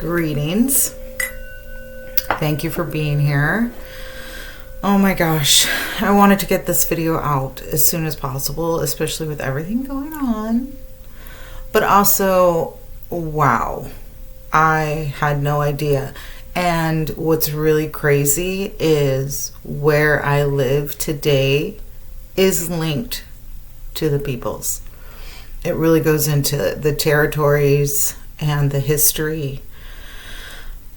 Greetings. Thank you for being here. Oh my gosh, I wanted to get this video out as soon as possible, especially with everything going on. But also, wow, I had no idea. And what's really crazy is where I live today is linked to the peoples. It really goes into the territories and the history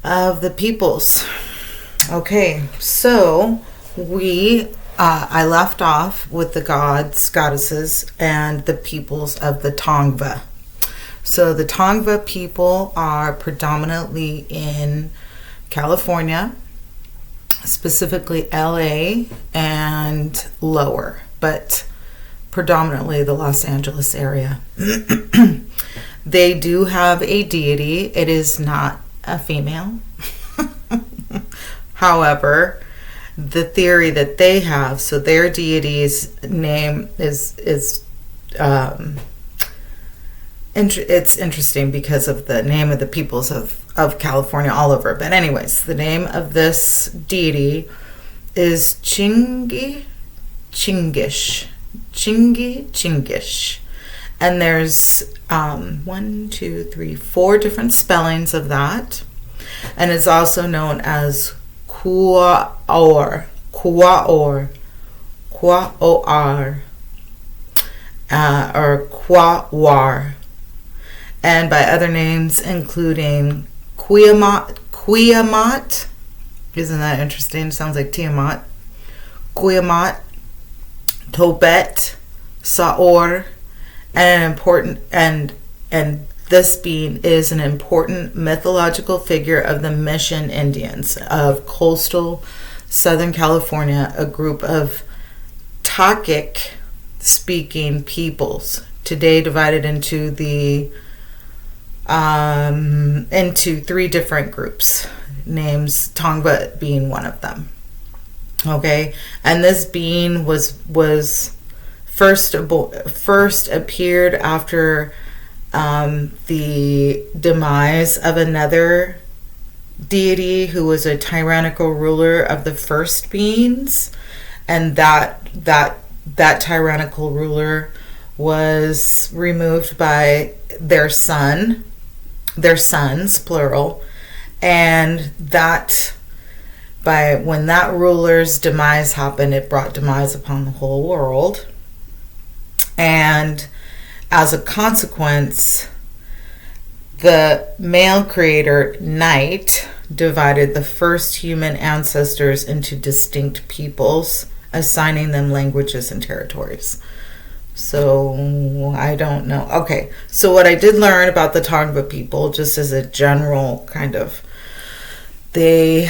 of the peoples. Okay, so I left off with the gods, goddesses, and the peoples of the Tongva. So the Tongva people are predominantly in California, specifically LA and lower, but predominantly the Los Angeles area. They do have a deity. It is not a female. However, the theory that they have, so their deity's name is it's interesting because of the name of the peoples of California all over. But anyways, the name of this deity is Chingish. And there's 4 different spellings of that. And it's also known as Quaor, or Quawar, and by other names including Quiamat. Isn't that interesting? Sounds like Tiamat. Quiamat, Tobet, Saor, and this being is an important mythological figure of the Mission Indians of coastal Southern California, a group of Takic speaking peoples, today divided into 3 different groups, names Tongva being one of them. Okay, and this being was first appeared after the demise of another deity who was a tyrannical ruler of the first beings, and that tyrannical ruler was removed by their sons, plural, and when that ruler's demise happened, it brought demise upon the whole world. And as a consequence, the male creator, Night, divided the first human ancestors into distinct peoples, assigning them languages and territories. So, I don't know. Okay, so what I did learn about the Tongva people, just as a general kind of, the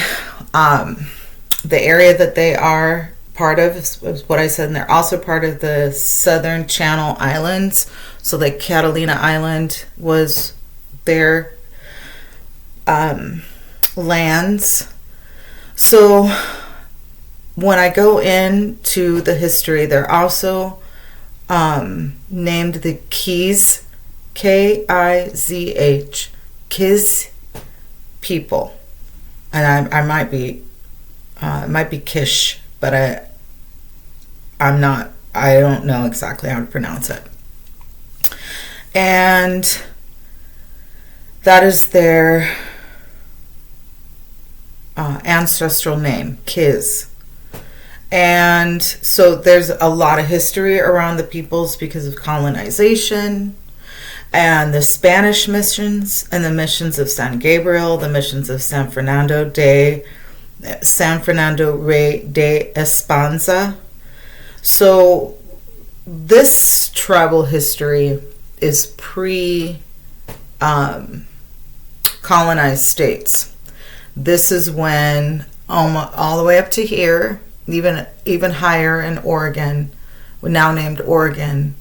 area that they are part of is what I said, and they're also part of the Southern Channel Islands. So like Catalina Island was their lands. So when I go into the history, they're also named the Kiz, Kizh, Kiz people. And I might be, it might be Kish, but I don't know exactly how to pronounce it. And that is their ancestral name, Kiz. And so there's a lot of history around the peoples because of colonization and the Spanish missions and the missions of San Gabriel, the missions of San Fernando de Esperanza. So this tribal history is pre-colonized states. This is when all the way up to here, even higher in Oregon, now named Oregon,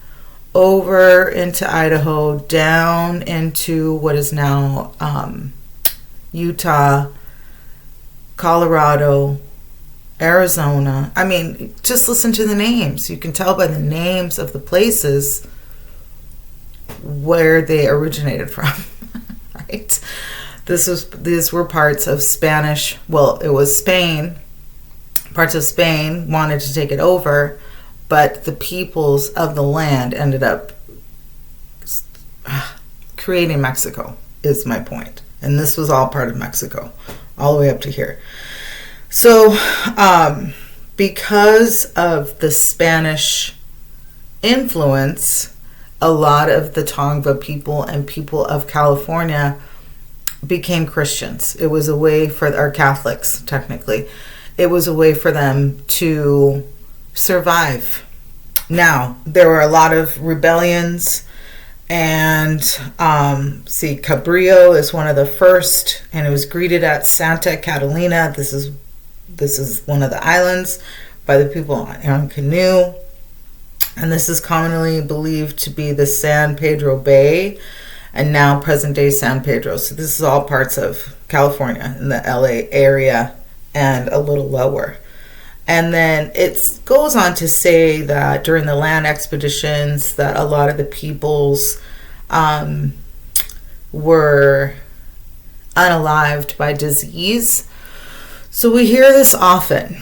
over into Idaho, down into what is now Utah, Colorado, Arizona. I mean, just listen to the names. You can tell by the names of the places where they originated from, right? These were parts of Spanish. Well, it was Spain. Parts of Spain wanted to take it over, but the peoples of the land ended up creating Mexico, is my point. And this was all part of Mexico, all the way up to here. So, because of the Spanish influence, a lot of the Tongva people and people of California became Christians. It was a way for, or Catholics, technically. It was a way for them to survive. Now, there were a lot of rebellions, and Cabrillo is one of the first, and it was greeted at Santa Catalina. This is one of the islands, by the people on canoe, and this is commonly believed to be the San Pedro Bay, and now present-day San Pedro. So this is all parts of California in the LA area and a little lower. And then it goes on to say that during the land expeditions that a lot of the peoples were unalived by disease. So we hear this often.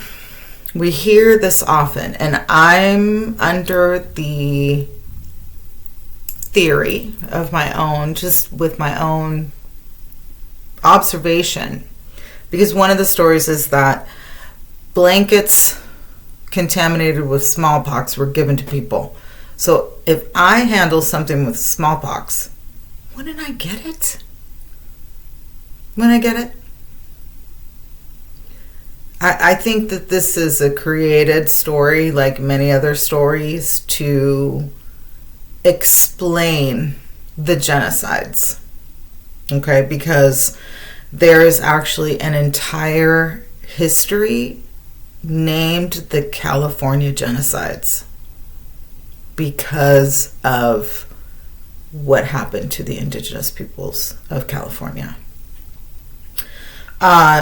And I'm under the theory of my own, just with my own observation, because one of the stories is that blankets contaminated with smallpox were given to people. So if I handle something with smallpox, wouldn't I get it? I think that this is a created story, like many other stories, to explain the genocides. Okay, because there is actually an entire history named the California genocides because of what happened to the indigenous peoples of California.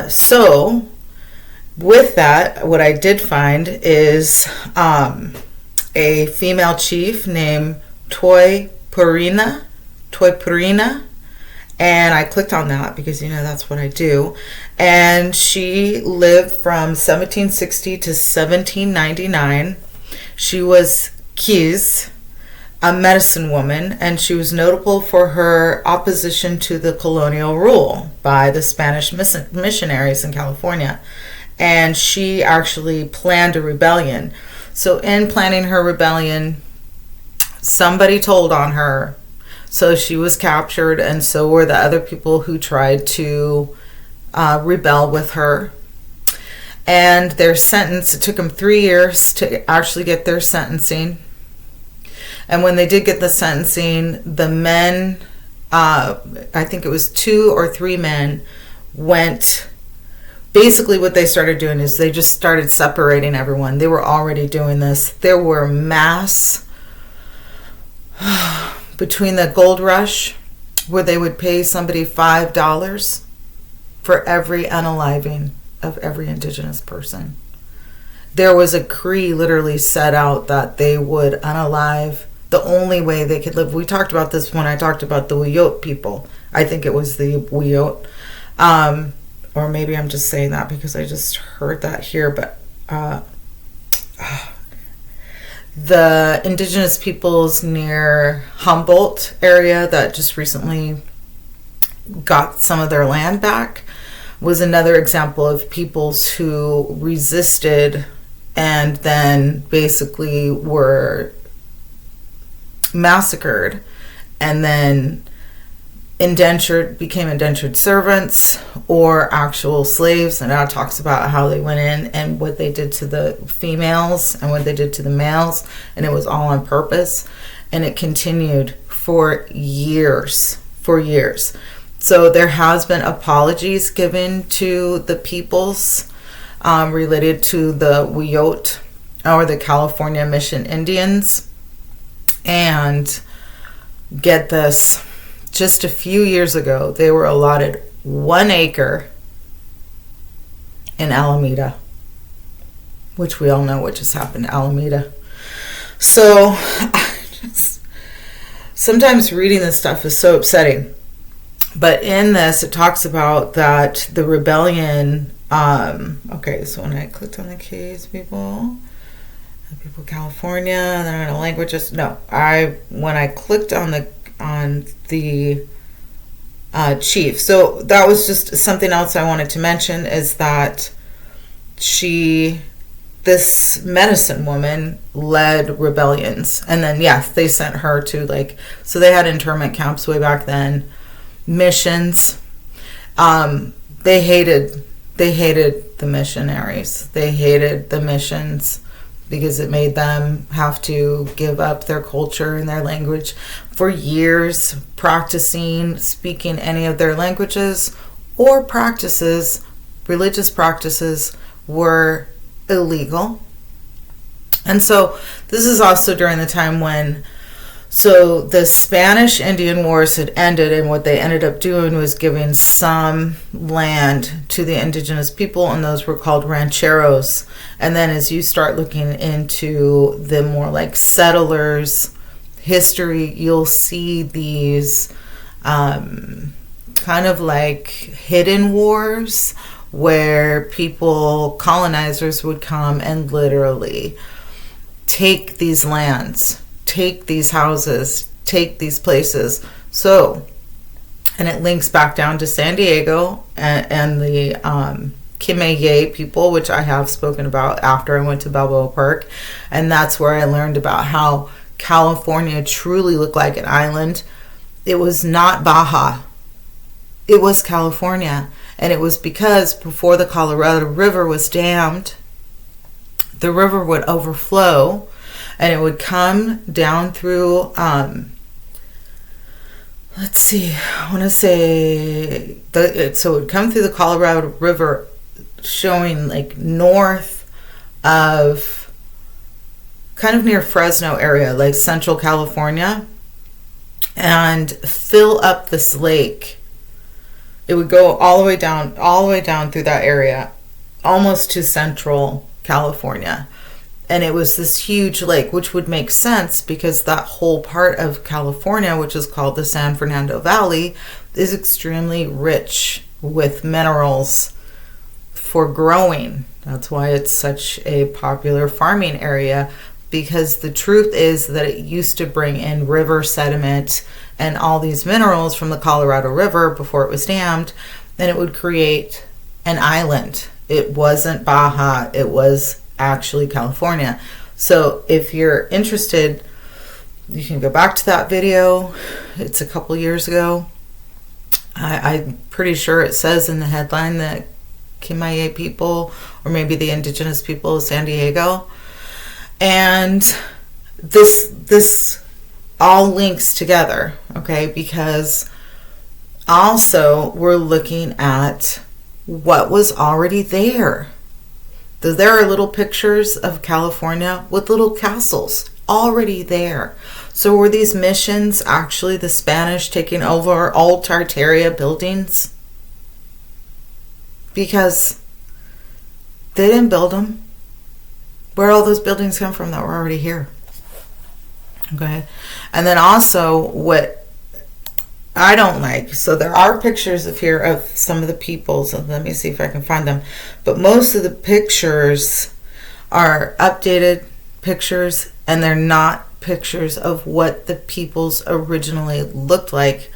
So with that, what I did find is a female chief named Toypurina, and I clicked on that because, that's what I do. And she lived from 1760 to 1799. She was Kiz, a medicine woman, and she was notable for her opposition to the colonial rule by the Spanish missionaries in California. And she actually planned a rebellion. So in planning her rebellion, somebody told on her. So she was captured, and so were the other people who tried to rebel with her. And their sentence, it took them 3 years to actually get their sentencing. And when they did get the sentencing, the men, I think it was 2 or 3 men, went. Basically what they started doing is they just started separating everyone. They were already doing this. There were mass between the gold rush, where they would pay somebody $5 for every unaliving of every indigenous person. There was a decree literally set out that they would unalive the only way they could live. We talked about this when I talked about the Wiyot people. I think it was the Wiyot. Or maybe I'm just saying that because I just heard that here. But the indigenous peoples near Humboldt area that just recently got some of their land back was another example of peoples who resisted and then basically were massacred and then became indentured servants or actual slaves. And now it talks about how they went in and what they did to the females and what they did to the males, and it was all on purpose, and it continued for years. So there has been apologies given to the peoples related to the Wiyot or the California Mission Indians. And get this, just a few years ago, they were allotted 1 acre in Alameda, which we all know what just happened to Alameda. So sometimes reading this stuff is so upsetting. But in this, it talks about that the rebellion. Okay, so when I clicked on the case, people California, then on languages. No, when I clicked on the chief. So that was just something else I wanted to mention, is that this medicine woman led rebellions, and then yes, they sent her to so they had internment camps way back then, missions. They hated the missionaries. They hated the missions because it made them have to give up their culture and their language. For years, speaking any of their languages or religious practices were illegal. And so this is also during the time when the Spanish Indian Wars had ended, and what they ended up doing was giving some land to the indigenous people, and those were called rancheros. And then as you start looking into the more settlers history, you'll see these kind of hidden wars where colonizers would come and literally take these lands, take these houses, take these places. And it links back down to San Diego and the Kimeye people, which I have spoken about after I went to Balboa Park. And that's where I learned about how California truly looked like an island. It was not Baja. It was California. And it was because before the Colorado River was dammed, the river would overflow and it would come down through, so it would come through the Colorado River, showing north of, kind of near Fresno area, Central California, and fill up this lake. It would go all the way down through that area, almost to Central California. And it was this huge lake, which would make sense because that whole part of California, which is called the San Fernando Valley, is extremely rich with minerals for growing. That's why it's such a popular farming area, because the truth is that it used to bring in river sediment and all these minerals from the Colorado River before it was dammed, and it would create an island. It wasn't Baja, it was actually California. So if you're interested, you can go back to that video. It's a couple years ago. I'm pretty sure it says in the headline that Kimeye people, or maybe the indigenous people of San Diego. And this all links together, okay? Because also we're looking at what was already there. There are little pictures of California with little castles already there. So were these missions actually the Spanish taking over old Tartaria buildings? Because they didn't build them. Where all those buildings come from that were already here. Okay. And then also what I don't like, so there are pictures of some of the people, so let me see if I can find them. But most of the pictures are updated pictures, and they're not pictures of what the peoples originally looked like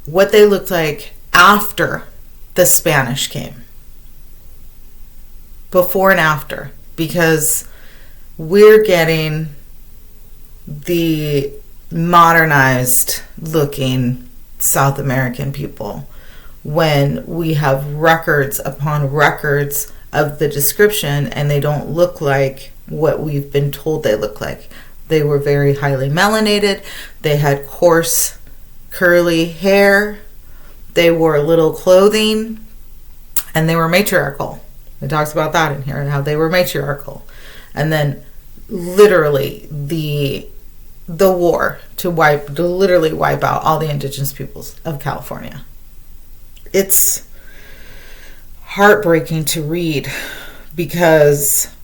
what they looked like after the Spanish came. Before and after, because we're getting the modernized looking South American people when we have records upon records of the description, and they don't look like what we've been told they look like. They were very highly melanated. They had coarse curly hair. They wore little clothing, and they were matriarchal. It talks about that in here, and how they were matriarchal. And then literally the war to literally wipe out all the indigenous peoples of California. It's heartbreaking to read, because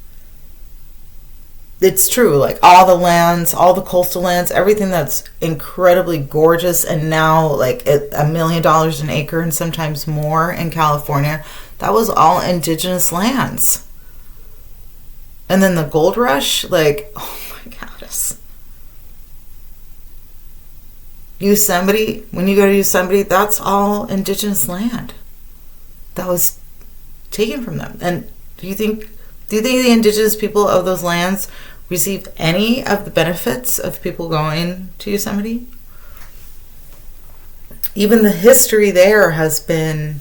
it's true. Like all the lands, all the coastal lands, everything that's incredibly gorgeous, and now like $1 million an acre and sometimes more in California, that was all indigenous lands. And then the gold rush, like, oh my goddess. Yosemite, when you go to Yosemite, that's all indigenous land that was taken from them. And do you think the indigenous people of those lands receive any of the benefits of people going to Yosemite? Even the history there has been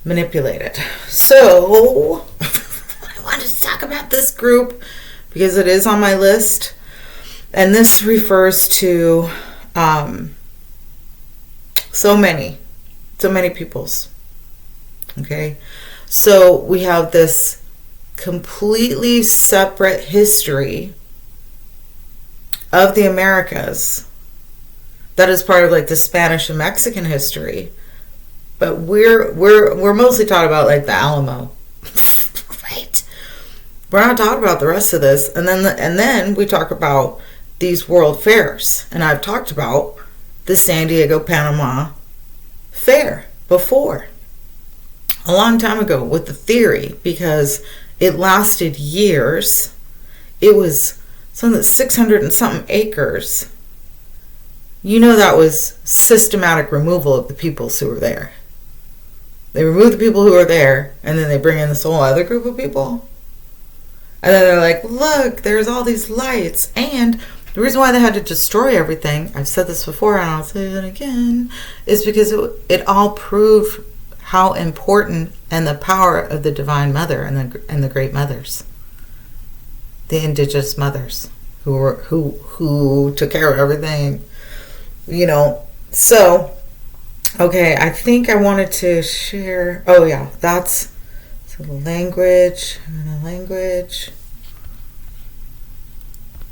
manipulated. So I wanted to talk about this group because it is on my list, and this refers to so many peoples. Okay, so we have this completely separate history of the Americas that is part of like the Spanish and Mexican history, but we're mostly talking about like the Alamo, right? We're not talking about the rest of this, and then we talk about these world fairs, and I've talked about the San Diego Panama Fair before, a long time ago, with the theory, because it lasted years. It was something 600 and something acres. You know, that was systematic removal of the peoples who were there. They remove the people who are there, and then they bring in this whole other group of people. And then they're like, look, there's all these lights. And the reason why they had to destroy everything, I've said this before and I'll say it again, is because it all proved how important and the power of the Divine Mother and the Great Mothers, the Indigenous mothers who took care of everything, you know. So, okay, I think I wanted to share. Oh yeah, that's the language.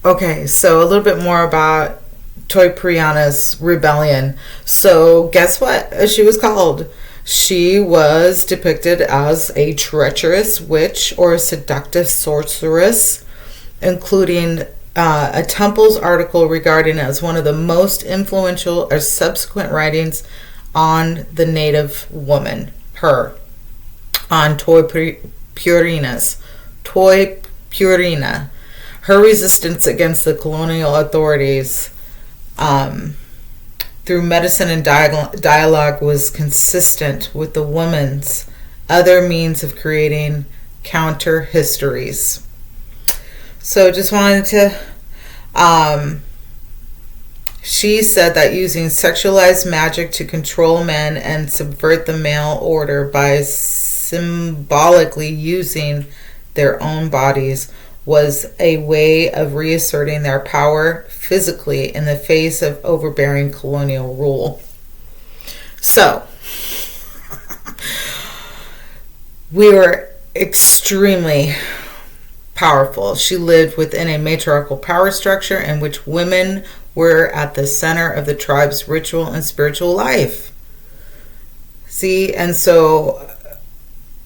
Okay, so a little bit more about Toypurina's rebellion. So guess what she was called? She was depicted as a treacherous witch or a seductive sorceress, including a Temple's article regarding it as one of the most influential or subsequent writings on the native woman, on Toypurina. Her resistance against the colonial authorities through medicine and dialogue was consistent with the woman's other means of creating counter histories. So just wanted to, she said that using sexualized magic to control men and subvert the male order by symbolically using their own bodies was a way of reasserting their power physically in the face of overbearing colonial rule. So, we were extremely powerful. She lived within a matriarchal power structure in which women were at the center of the tribe's ritual and spiritual life. See, and so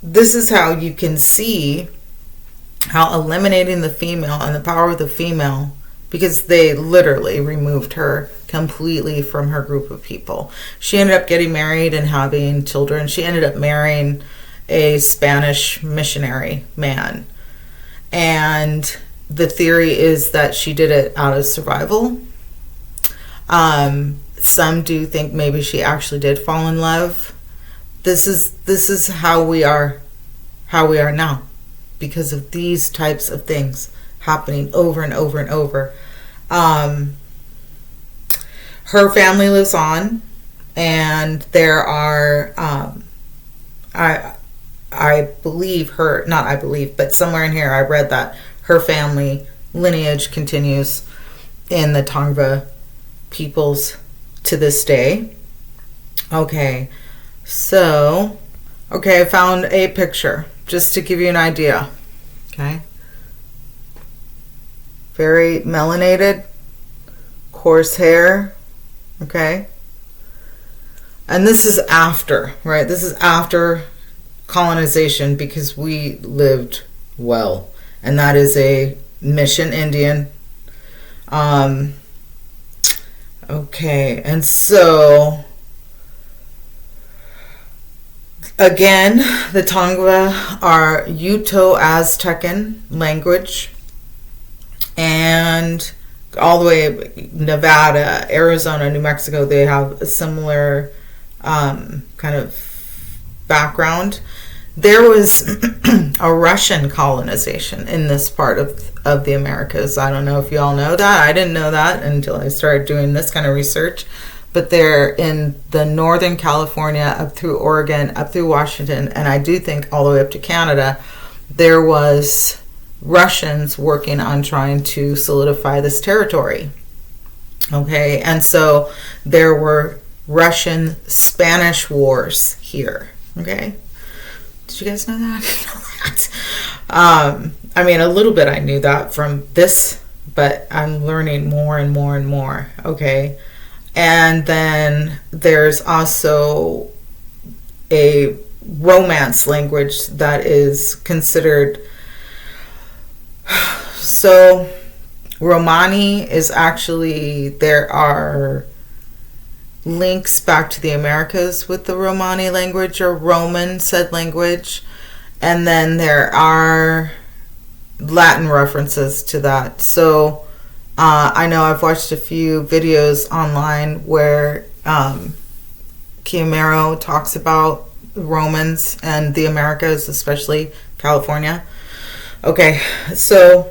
this is how you can see how eliminating the female and the power of the female, because they literally removed her completely from her group of people. She ended up getting married and having children. She ended up marrying a Spanish missionary man. And the theory is that she did it out of survival. Some do think maybe she actually did fall in love. This is how we are now, because of these types of things happening over and over and over. Her family lives on, and there are, I believe her, not I believe, but somewhere in here I read that her family lineage continues in the Tongva peoples to this day. Okay, so, I found a picture just to give you an idea. Okay. Very melanated, coarse hair. Okay. And this is after, right? This is after colonization, because we lived well. And that is a Mission Indian. Okay, and so again, the Tongva are Uto-Aztecan language, and all the way Nevada, Arizona, New Mexico, they have a similar kind of background. There was a Russian colonization in this part of the Americas. I don't know if you all know that. I didn't know that until I started doing this kind of research. But they're in the Northern California, up through Oregon, up through Washington, and I do think all the way up to Canada, there was Russians working on trying to solidify this territory. Okay, and so there were Russian-Spanish wars here. Okay. Did you guys know that? I didn't know that. I mean, a little bit I knew that from this, but I'm learning more and more and more. Okay. And then there's also a Romance language that is considered. So Romani is actually, there are links back to the Americas with the Romani language or Roman said language, and then there are Latin references to that. So I know I've watched a few videos online where Kiamero talks about Romans and the Americas, especially California. Okay, so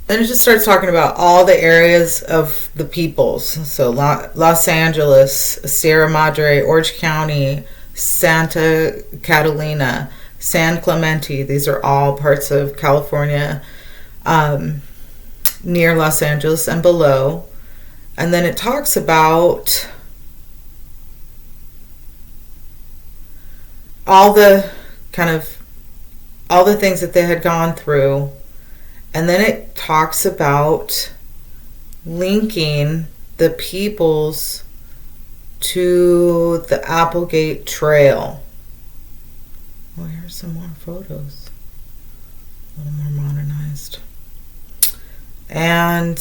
then it just starts talking about all the areas of the peoples. So Los Angeles, Sierra Madre, Orange County, Santa Catalina, San Clemente. These are all parts of California, near Los Angeles and below. And then it talks about all the things that they had gone through. And then it talks about linking the peoples to the Applegate Trail. Well, here's some more photos. A little more modernized. And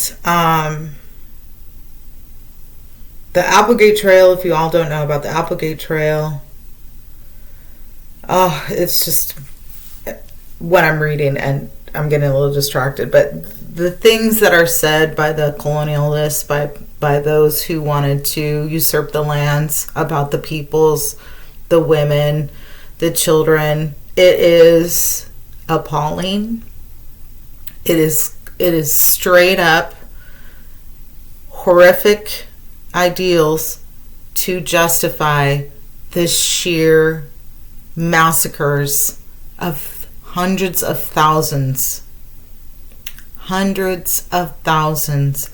the Applegate Trail, if you all don't know about the Applegate Trail, it's just what I'm reading, and I'm getting a little distracted, but the things that are said by the colonialists, by those who wanted to usurp the lands, about the peoples, the women, the children, it is appalling. It is straight up horrific ideals to justify the sheer massacres of hundreds of thousands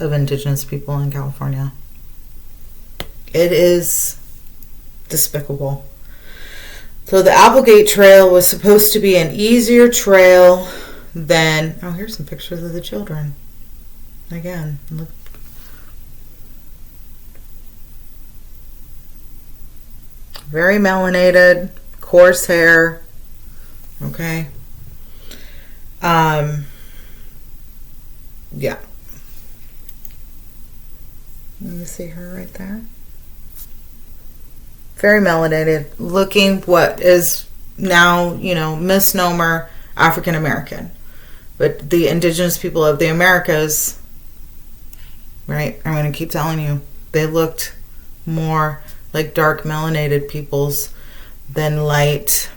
of Indigenous people in California. It is despicable. So the Applegate Trail was supposed to be an easier trail than... Oh, here's some pictures of the children. Again, look. Very melanated, coarse hair. Okay. Yeah. You see her right there? Very melanated, looking what is now, misnomer African American. But the Indigenous people of the Americas, right, I'm going to keep telling you, they looked more like dark melanated peoples than light,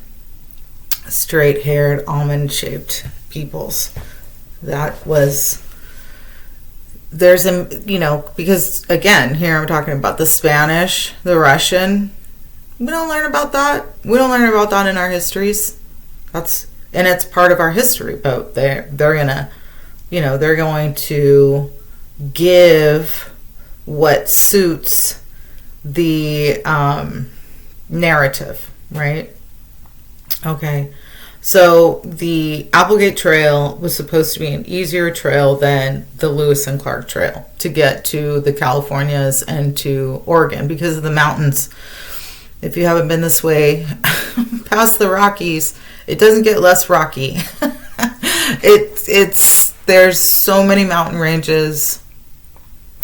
straight-haired, almond-shaped peoples. That was... There's a, because again, here I'm talking about the Spanish, the Russian. We don't learn about that. We don't learn about that in our histories. And it's part of our history, but they're gonna, they're going to give what suits the narrative, right? Okay. So the Applegate Trail was supposed to be an easier trail than the Lewis and Clark Trail to get to the Californias and to Oregon because of the mountains. If you haven't been this way, past the Rockies, it doesn't get less rocky. There's so many mountain ranges,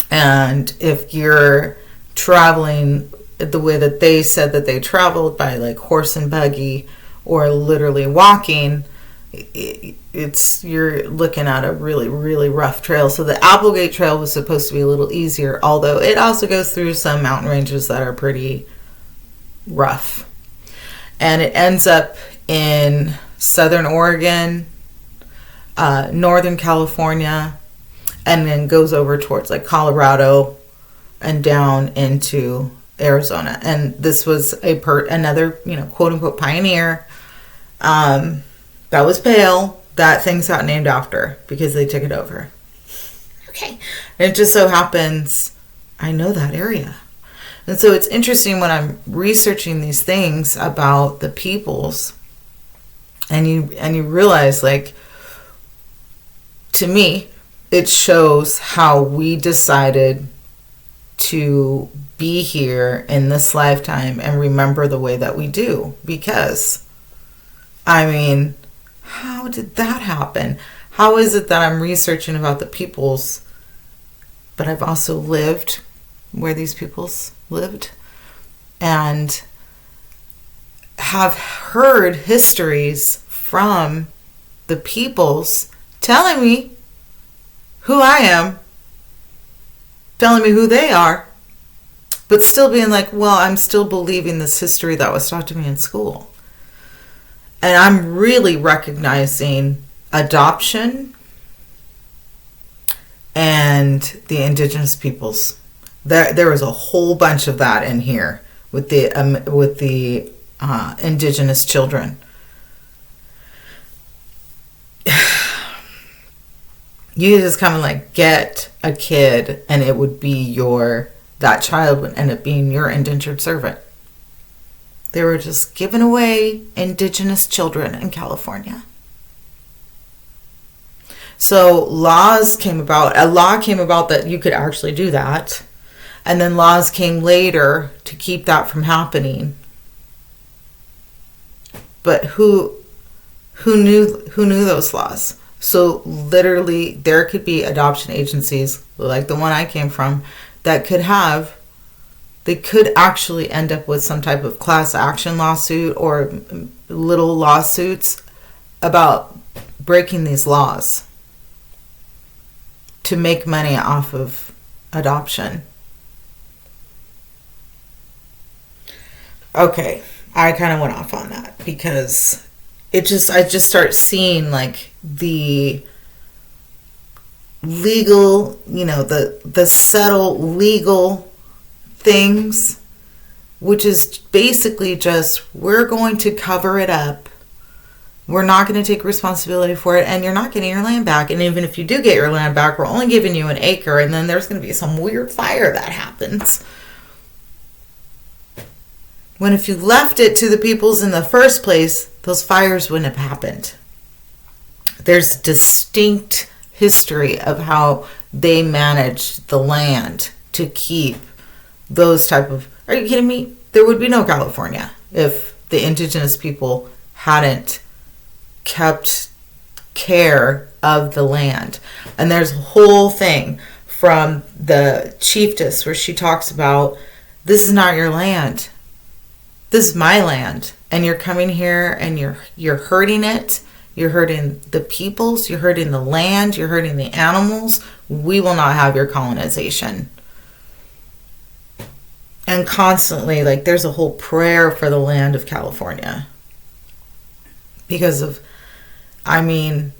and if you're traveling the way that they said that they traveled, by like horse and buggy or literally walking, you're looking at a really, really rough trail. So the Applegate Trail was supposed to be a little easier, although it also goes through some mountain ranges that are pretty rough. And it ends up in southern Oregon, northern California, and then goes over towards like Colorado and down into Arizona. And this was another, quote unquote pioneer that was pale that things got named after because they took it over. Okay. And it just so happens I know that area. And so it's interesting when I'm researching these things about the peoples, and you realize, like, to me, it shows how we decided to be here in this lifetime and remember the way that we do. Because, I mean, how did that happen? How is it that I'm researching about the peoples, but I've also lived where these peoples lived and have heard histories from the peoples telling me who I am, telling me who they are, but still being like, well, I'm still believing this history that was taught to me in school. And I'm really recognizing adoption and the Indigenous peoples. There was a whole bunch of that in here with the Indigenous children. You just kind of like get a kid, and it would be that child would end up being your indentured servant. They were just giving away Indigenous children in California. So a law came about that you could actually do that. And then laws came later to keep that from happening. But who knew those laws? So literally there could be adoption agencies like the one I came from that they could actually end up with some type of class action lawsuit or little lawsuits about breaking these laws to make money off of adoption. Okay, I kind of went off on that because I just start seeing like the legal, the subtle legal things, which is basically just, we're going to cover it up. We're not going to take responsibility for it, and you're not getting your land back. And even if you do get your land back, we're only giving you an acre, and then there's going to be some weird fire that happens. When if you left it to the peoples in the first place, those fires wouldn't have happened. There's distinct history of how they managed the land to keep those type of... Are you kidding me? There would be no California if the Indigenous people hadn't kept care of the land. And there's a whole thing from the chiefess where she talks about, this is not your land. This is my land, and you're coming here and you're hurting it. You're hurting the peoples. You're hurting the land. You're hurting the animals. We will not have your colonization. And constantly, like, there's a whole prayer for the land of California because of, and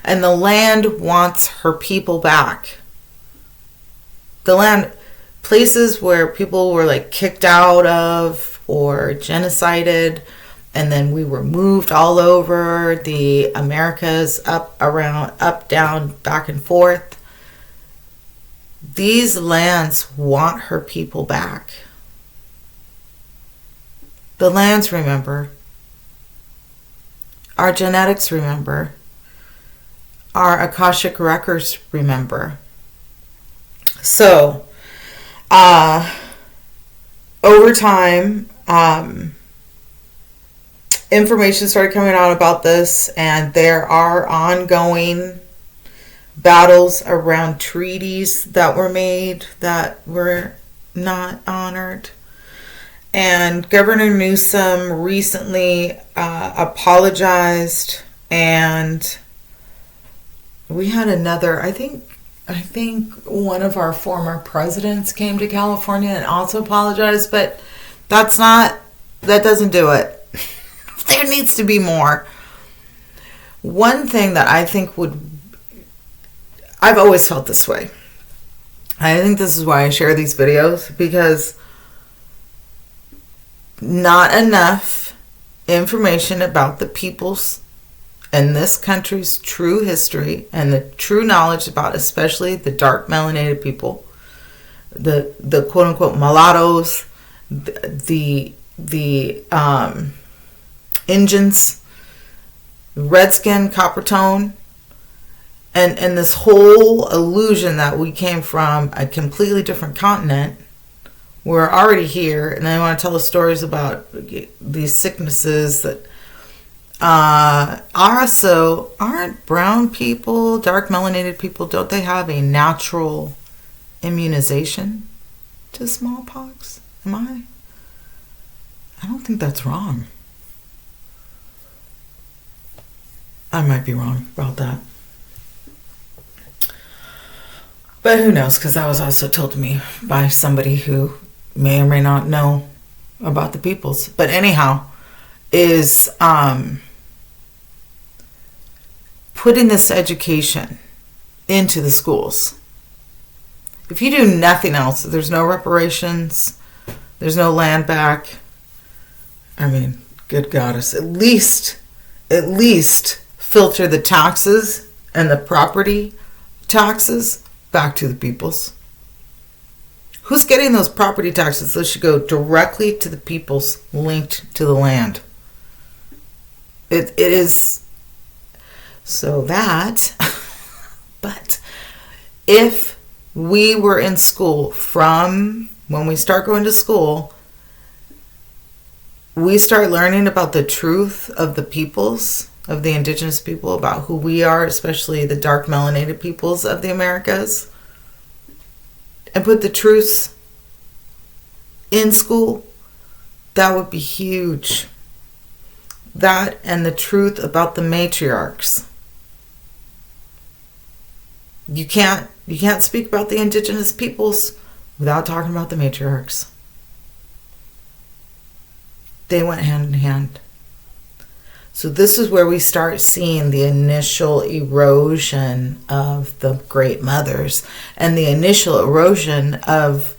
the land wants her people back. The land... Places where people were like kicked out of or genocided, and then we were moved all over the Americas, up, around, up, down, back and forth. These lands want her people back. The lands remember. Our genetics remember. Our Akashic records remember. So, over time, information started coming out about this, and there are ongoing battles around treaties that were made that were not honored. And Governor Newsom recently apologized, and we had another, I think one of our former presidents came to California and also apologized, but that doesn't do it. There needs to be more. One thing that I think I've always felt this way. I think this is why I share these videos, because not enough information about the peoples and this country's true history and the true knowledge about especially the dark melanated people, the quote unquote mulattoes, the Indians, redskin, copper tone, and this whole illusion that we came from a completely different continent. We're already here, and they want to tell us stories about these sicknesses that also aren't brown people, dark melanated people, don't they have a natural immunization to smallpox? I don't think that's wrong. I might be wrong about that. But who knows, because that was also told to me by somebody who may or may not know about the peoples. But anyhow, is putting this education into the schools. If you do nothing else, there's no reparations, there's no land back. I mean, good goddess, at least filter the taxes and the property taxes back to the peoples. Who's getting those property taxes? Those should go directly to the peoples linked to the land. It is so that, but if we were in school from when we start going to school, we start learning about the truth of the peoples, of the indigenous people, about who we are, especially the dark melanated peoples of the Americas, and put the truths in school, that would be huge. That and the truth about the matriarchs. You can't speak about the indigenous peoples without talking about the matriarchs. They went hand in hand. So this is where we start seeing the initial erosion of the great mothers and the initial erosion of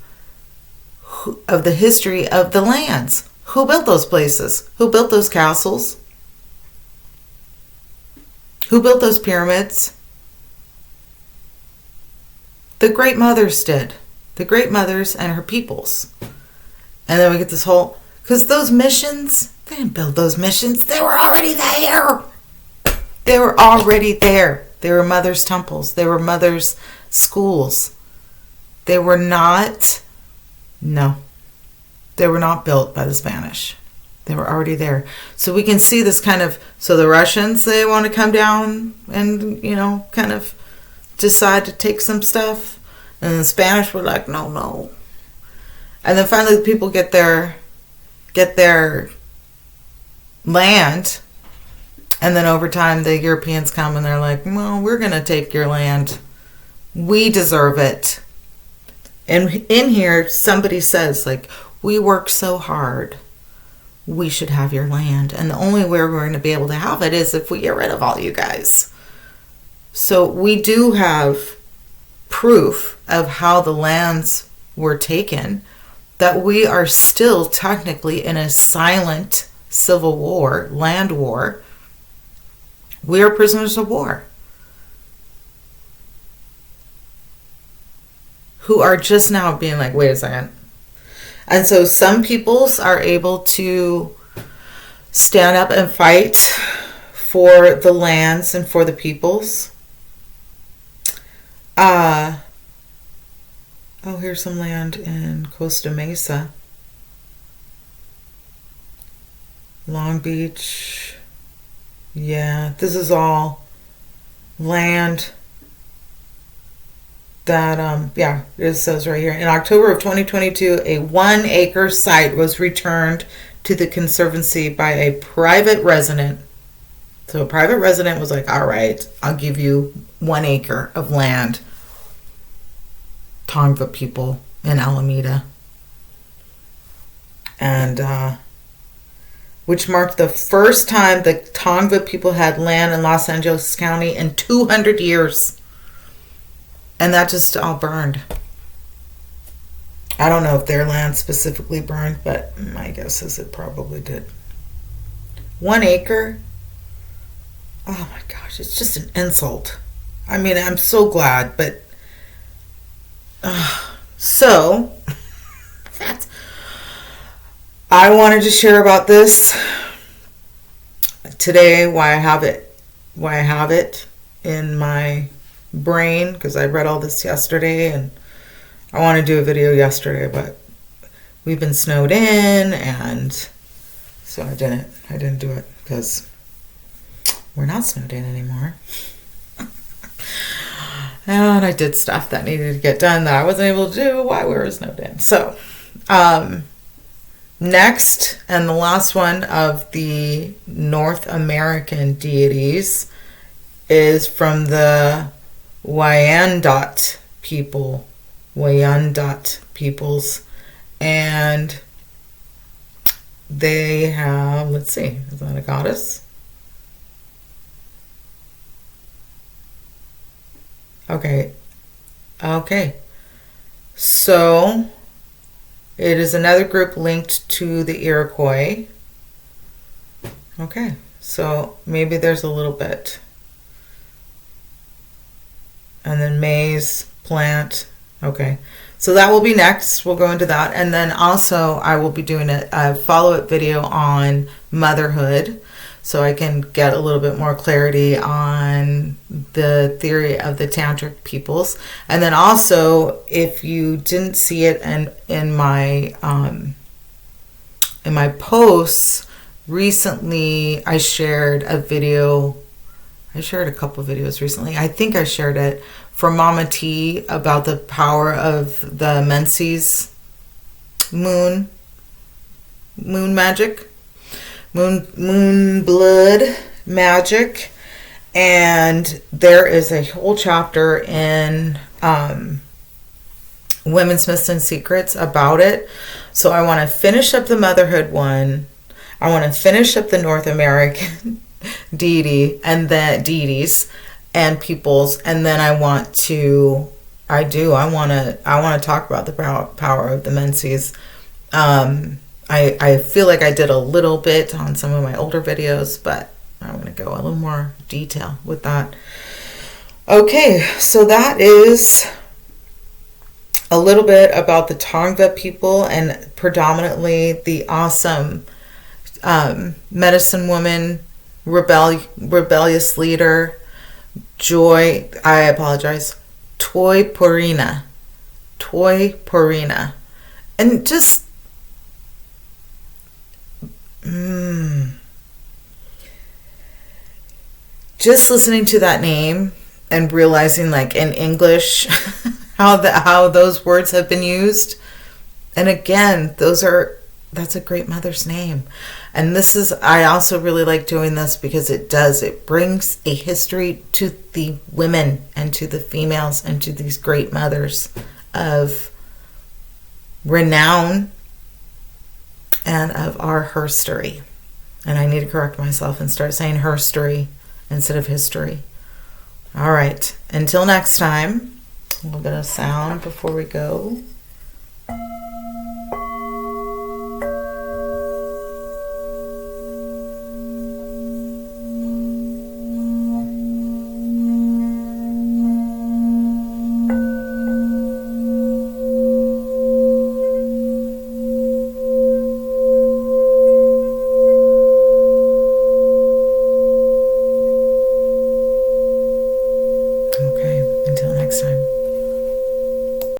the history of the lands. Who built those places? Who built those castles? Who built those pyramids? The great mothers did. The great mothers and her peoples. And then we get this whole... Because those missions, they didn't build those missions. They were already there. They were already there. They were mothers' temples. They were mothers' schools. They were not... No. They were not built by the Spanish. They were already there. So we can see this kind of... So the Russians, they want to come down and, kind of decide to take some stuff. And the Spanish were like, no. And then finally the people get their land, and then over time the Europeans come and they're like, well, we're going to take your land. We deserve it. And in here somebody says, like, we work so hard, we should have your land, and the only way we're going to be able to have it is if we get rid of all you guys. So we do have proof of how the lands were taken, that we are still technically in a silent civil war, land war. We are prisoners of war who are just now being like, wait a second. And so some peoples are able to stand up and fight for the lands and for the peoples. Here's some land in Costa Mesa. Long Beach. Yeah, this is all land that, yeah, it says right here. In October of 2022, a 1-acre site was returned to the Conservancy by a private resident. So a private resident was like, all right, I'll give you 1 acre of land. Tongva people in Alameda. And, which marked the first time the Tongva people had land in Los Angeles County in 200 years. And that just all burned. I don't know if their land specifically burned, but my guess is it probably did. 1 acre? Oh my gosh, it's just an insult. I mean, I'm so glad, but... so, that's... I wanted to share about this today, why I have it in my brain, because I read all this yesterday, and I want to do a video yesterday, but we've been snowed in, and so I didn't do it because we're not snowed in anymore. And I did stuff that needed to get done that I wasn't able to do while we were snowed in. So, next, and the last one of the North American deities is from the Wyandot people. Wyandot peoples. And they have, let's see, is that a goddess? Okay. So, it is another group linked to the Iroquois. Okay, so maybe there's a little bit. And then maize, plant. Okay, so that will be next. We'll go into that. And then also I will be doing a follow-up video on motherhood, so I can get a little bit more clarity on the theory of the tantric peoples. And then also, if you didn't see it in my posts recently, I shared a video. I shared a couple videos recently. I think I shared it from Mama T about the power of the Menses moon magic. Moon blood magic, and there is a whole chapter in Women's Myths and Secrets about it. So I want to finish up the motherhood one. I want to finish up the North American deity and the deities and peoples, and then I want to talk about the power of the Menses. I feel like I did a little bit on some of my older videos, but I want to go a little more detail with that. Okay, so that is a little bit about the Tongva people, and predominantly the awesome medicine woman, rebellious leader, Toypurina. And just listening to that name and realizing, like, in English how those words have been used, and again, that's a great mother's name. And I also really like doing this because it brings a history to the women and to the females and to these great mothers of renown and of our herstory. And I need to correct myself and start saying herstory instead of history. All right. Until next time, a little bit of sound before we go.